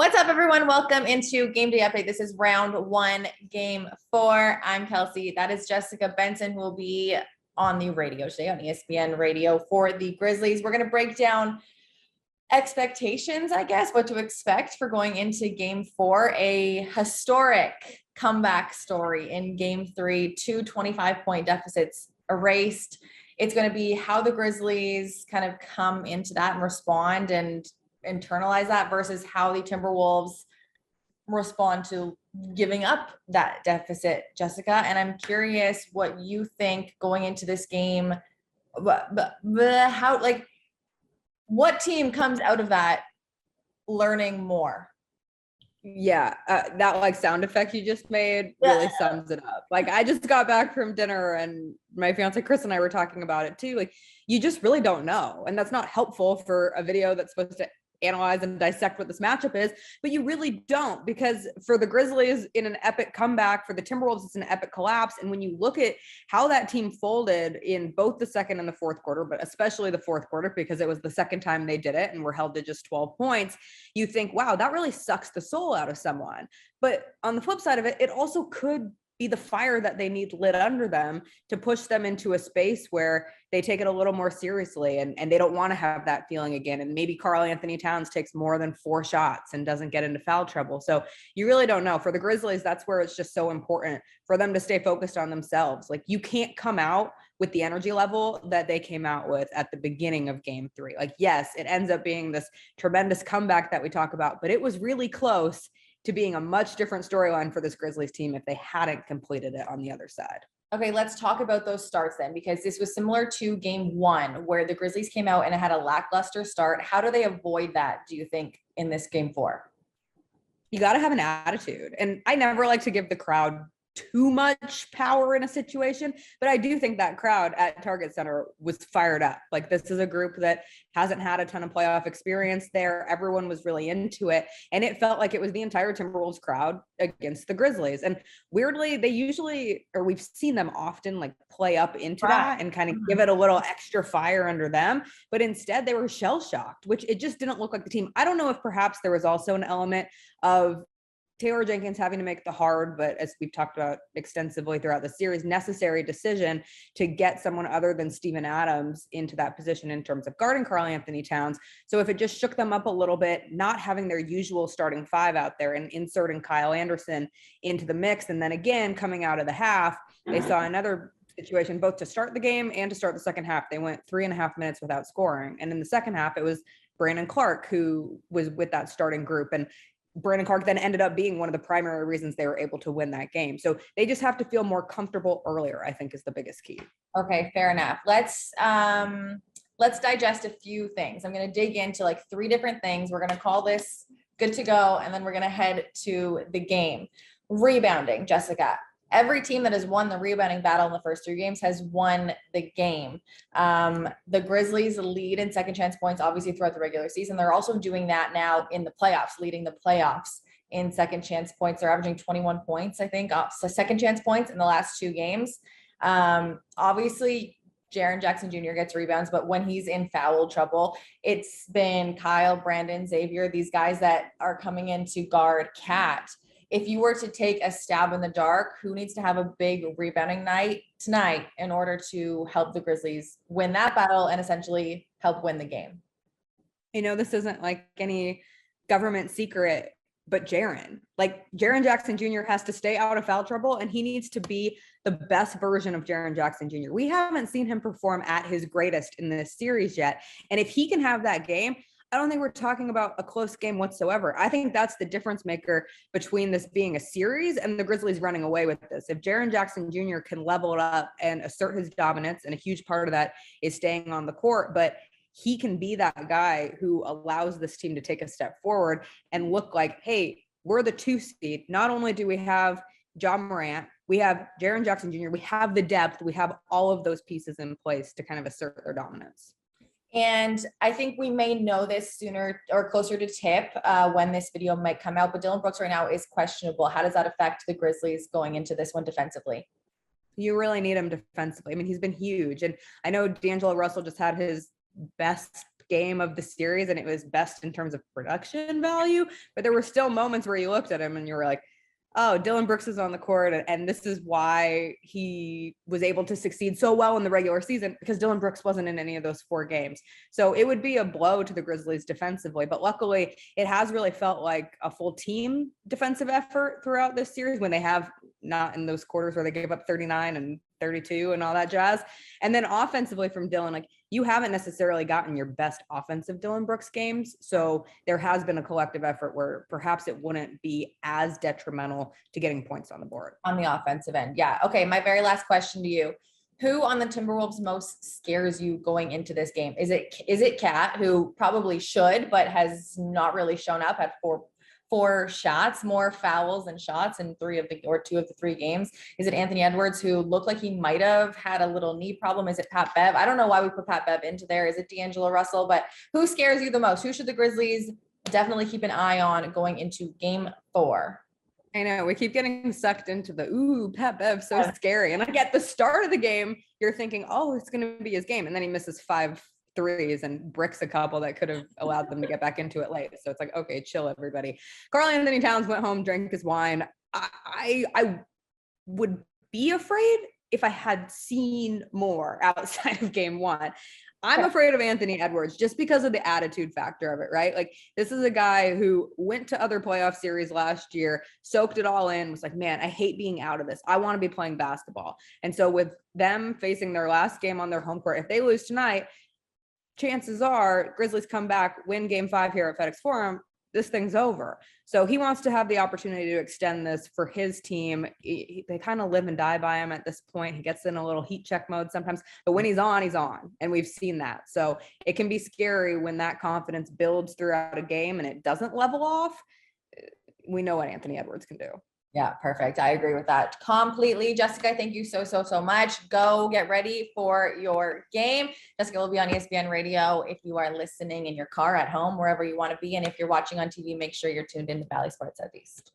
What's up, everyone? Welcome into Game Day Update. This is round one, game 4. I'm Kelcey. That is Jessica. Benson, who will be on the radio today on ESPN radio for the Grizzlies. We're going to break down expectations, I guess, what to expect for going into game 4, a historic comeback story in game 3, two 25-point deficits erased. It's going to be how the Grizzlies kind of come into that and respond and internalize that versus how the Timberwolves respond to giving up that deficit, Jessica. And I'm curious what you think going into this game, how, like, what team comes out of that learning more? Yeah, that like sound effect you just made really sums it up. Like, I just got back from dinner and my fiance Chris and I were talking about it too. Like, you just really don't know. And that's not helpful for a video that's supposed to analyze and dissect what this matchup is, but you really don't, because for the Grizzlies, in an epic comeback, for the Timberwolves, it's an epic collapse. And when you look at how that team folded in both the second and the fourth quarter, but especially the fourth quarter, because it was the second time they did it and were held to just 12 points, you think, wow, that really sucks the soul out of someone. But on the flip side of it, it also could be the fire that they need lit under them to push them into a space where they take it a little more seriously and they don't want to have that feeling again. And maybe Karl-Anthony Towns takes more than 4 shots and doesn't get into foul trouble. So you really don't know. For the Grizzlies, that's where it's just so important for them to stay focused on themselves. Like, you can't come out with the energy level that they came out with at the beginning of game 3. Like, yes, it ends up being this tremendous comeback that we talk about, but it was really close to being a much different storyline for this Grizzlies team if they hadn't completed it on the other side. Okay, let's talk about those starts then, because this was similar to game 1 where the Grizzlies came out and it had a lackluster start. How do they avoid that, do you think, in this game 4? You got to have an attitude. And I never like to give the crowd too much power in a situation, but I do think that crowd at Target Center was fired up. Like, this is a group that hasn't had a ton of playoff experience there. Everyone was really into it, and it felt like it was the entire Timberwolves crowd against the Grizzlies. And weirdly, they usually, or we've seen them often, like, play up into that and kind of give it a little extra fire under them, but instead they were shell-shocked, which it just didn't look like the team. I don't know if perhaps there was also an element of Taylor Jenkins having to make the hard, but as we've talked about extensively throughout the series, necessary decision to get someone other than Steven Adams into that position in terms of guarding Karl-Anthony Towns. So if it just shook them up a little bit, not having their usual starting 5 out there and inserting Kyle Anderson into the mix, and then again, coming out of the half, they saw another situation, both to start the game and to start the second half. They went 3.5 minutes without scoring. And in the second half, it was Brandon Clark who was with that starting group. And Brandon Clark then ended up being one of the primary reasons they were able to win that game. So they just have to feel more comfortable earlier, I think, is the biggest key. Okay, fair enough. Let's digest a few things. I'm going to dig into like 3 different things. We're going to call this good to go, and then we're going to head to the game. Rebounding, Jessica. Every team that has won the rebounding battle in the first 3 games has won the game. The Grizzlies lead in second chance points, obviously, throughout the regular season. They're also doing that now in the playoffs, leading the playoffs in second chance points. They're averaging 21 points, I think, so second chance points in the last 2 games. Obviously, Jaren Jackson Jr. gets rebounds, but when he's in foul trouble, it's been Kyle, Brandon, Xavier, these guys that are coming in to guard Cat. If you were to take a stab in the dark, who needs to have a big rebounding night tonight in order to help the Grizzlies win that battle and essentially help win the game? You know, this isn't like any government secret, but Jaren Jackson Jr. has to stay out of foul trouble, and he needs to be the best version of Jaren Jackson Jr. We haven't seen him perform at his greatest in this series yet. And if he can have that game, I don't think we're talking about a close game whatsoever. I think that's the difference maker between this being a series and the Grizzlies running away with this. If Jaren Jackson Jr. can level it up and assert his dominance, and a huge part of that is staying on the court, but he can be that guy who allows this team to take a step forward and look like, hey, we're the 2 seed. Not only do we have John Morant, we have Jaren Jackson Jr., we have the depth, we have all of those pieces in place to kind of assert their dominance. And I think we may know this sooner or closer to tip when this video might come out, but Dillon Brooks right now is questionable. How does that affect the Grizzlies going into this one defensively? You really need him defensively. I mean, he's been huge. And I know D'Angelo Russell just had his best game of the series and it was best in terms of production value, but there were still moments where you looked at him and you were like, oh, Dillon Brooks is on the court, and this is why he was able to succeed so well in the regular season, because Dillon Brooks wasn't in any of those 4 games. So it would be a blow to the Grizzlies defensively, but luckily it has really felt like a full team defensive effort throughout this series when they have not in those quarters where they gave up 39 and 32 and all that jazz. And then offensively from Dillon, like, you haven't necessarily gotten your best offensive Dillon Brooks games. So there has been a collective effort where perhaps it wouldn't be as detrimental to getting points on the board. On the offensive end. Yeah. Okay. My very last question to you. Who on the Timberwolves most scares you going into this game? Is it Cat, who probably should, but has not really shown up at four shots, more fouls than shots in 2 of the 3 games? Is it Anthony Edwards, who looked like he might have had a little knee problem? Is it Pat Bev? I don't know why we put Pat Bev into there. Is it D'Angelo Russell? But who scares you the most? Who should the Grizzlies definitely keep an eye on going into game 4? I know we keep getting sucked into the Pat Bev, so scary. And like at the start of the game, you're thinking, oh, it's going to be his game, and then he misses 5 threes and bricks a couple that could have allowed them to get back into it late. So it's like, okay, chill, everybody. Karl-Anthony Towns went home, drank his wine. I would be afraid if I had seen more outside of game 1. I'm afraid of Anthony Edwards just because of the attitude factor of it, right? Like, this is a guy who went to other playoff series last year, soaked it all in, was like, man, I hate being out of this. I want to be playing basketball. And so with them facing their last game on their home court, if they lose tonight, chances are Grizzlies come back, win game 5 here at FedEx Forum, this thing's over. So he wants to have the opportunity to extend this for his team. They kind of live and die by him at this point. He gets in a little heat check mode sometimes, but when he's on, he's on. And we've seen that. So it can be scary when that confidence builds throughout a game and it doesn't level off. We know what Anthony Edwards can do. Yeah, perfect. I agree with that completely. Jessica, thank you so much. Go get ready for your game. Jessica will be on ESPN Radio if you are listening in your car, at home, wherever you want to be. And if you're watching on TV, make sure you're tuned in to Valley Sports Southeast.